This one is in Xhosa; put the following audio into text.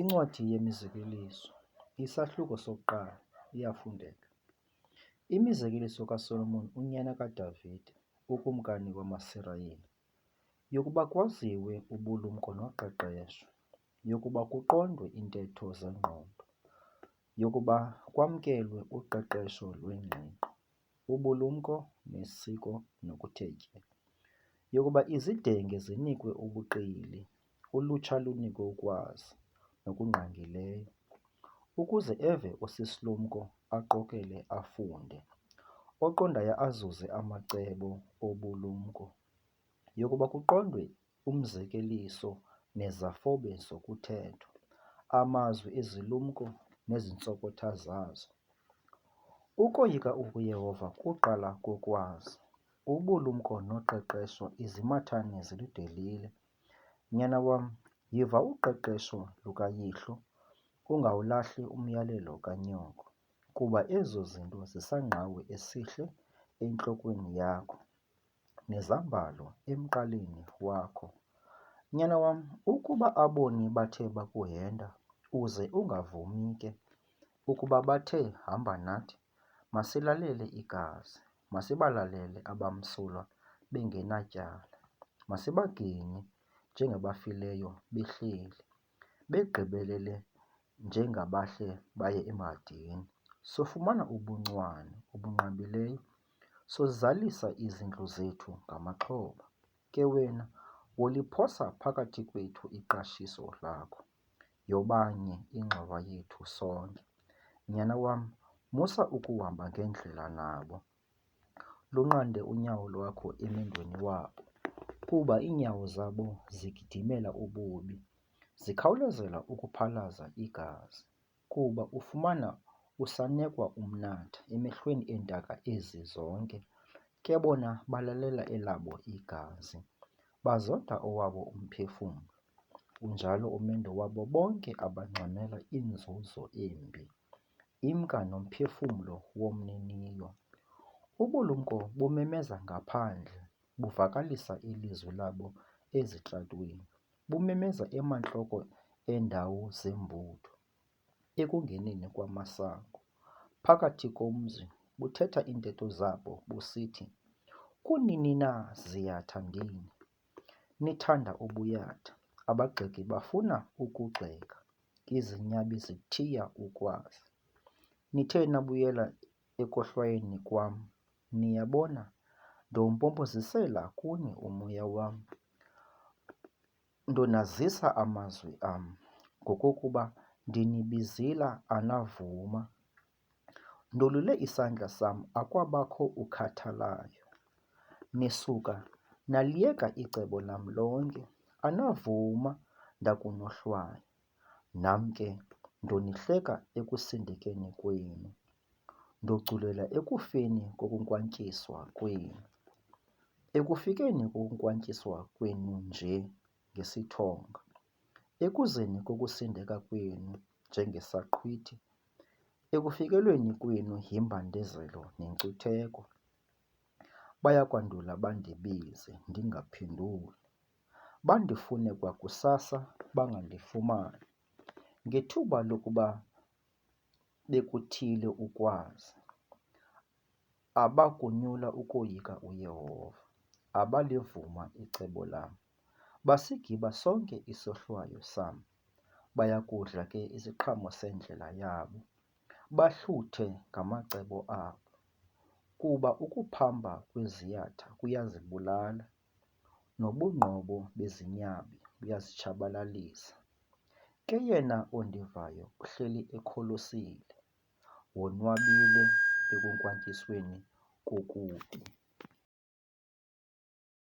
Incwadi yemizekeliso, isahluko sokuqala, iyafundeka. Imizekeliso kaSolomoni unyana kaDavide, ukumkani wamaSirayeli, yokuba kwaziwe ubulumko noqeqesho, yokuba kuqondwe iintetho zengqondo, yokuba kwamkelwe uqeqesho lwengqiqo, ubulumko nesiko nokuthetyelwa, yokuba izidenge zinikwe ubuqili, ulutsha lunikwe ukwazi nokungqangileyo, ukuze eve osisilumko aqokele afunde, oqondayo azuze amacebo obulumko, yokuba kuqondwe umzekeliso nezafobe zokuthetha, amazwi ezilumko nezintsokotha zazo. Ukoyika uYehova kuqala kokwazi, ubulumko noqeqesho izimathane ziludelile. Nyana wam, yiva uqeqesho lukayihlo, ungawulahli umyalelo kanyoko, kuba ezo zinto zisangqawe esihle entlokweni yakho, nezambalo emqaleni wakho. Nyana wam, ukuba aboni bathe bakuhenda, uze ungavumi ke. Ukuba bathe hamba nathi, masilalele igazi, masibalalele abamsulwa bengenatyala, masibaginye njengabafileyo behleli, begqibelele njengabahle baye emadini. Sofumana ubuncwane obunqabileyo, sozalisa izindlu zethu ngamaxhoba. Ke wena woliphosa phakathi kwethu iqashiso lakho, yobanye ingxowa yethu sonke. Nyana wam, musa ukuhamba ngendlela nabo, lunqande unyawo lwakho emendweni wabo, kuba iinyawo zabo zigidimela ububi, zikhawulezela ukuphalaza igazi, kuba ufumana usanekwa umnatha emehlweni eentaka ezi zonke. Ke bona balalela elabo igazi, bazonda owabo umphefumlo, unjalo umendo wabo bonke abangxamela inzuzo embi, imka nomphefumlo womniniyo. Ubulumko bumemeza ngaphandle, buvakalisa ilizwi labo ezitratweni, bumemeza emantloko eendawo zembutho, ekungeneni kwamasango, phakathi komzi, buthetha iintetho zabo busithi, kunini na ziyatha ndini, nithanda ubuyatha. Abagxeki bafuna ukugxeka, izinyabi zithiya ukwazi. Nithe nabuyela ekohlwayeni kwam, niyabona, ndowumpompozisela kuni umoya wam, ndonazisa amazwi am, ngokokuba ndinibizela anavuma. Ndolule isandla sam akwabakho ukhathalayo, nisuka naliyeka icebo lam lonke, anavuma ndakunohlwaya. Nam ke ndonihleka ekusindekeni kwenu, ndoculela ekufeni kokunkantyiswa kwenu, ekufikeni kokunkantyiswa kwenu nje ngesithonga, ekuzeni kokusindeka kwenu njengesaqhwithi, ekufikelweni kwenu yimbandezelo nenkcitheko. Bayakwandula bandibize ndingaphenduli, bandifune kwakusasa bangandifumani, ngethuba lokuba bekuthile ukwazi. Abakunyula ukoyika uYehova, abalivuma icebo lam, basigiba sonke isohlwayo sam. Bayakudla ke isiqhamo sendlela yabo, bahluthe ngamacebo abo, kuba ukuphamba kweziyatha kuyazibulala, nobungqobo bezinyabi buyazitshabalalisa. Ke yena ondivayo uhleli ekholosile, wonwabile ekunkantyisweni kokubi.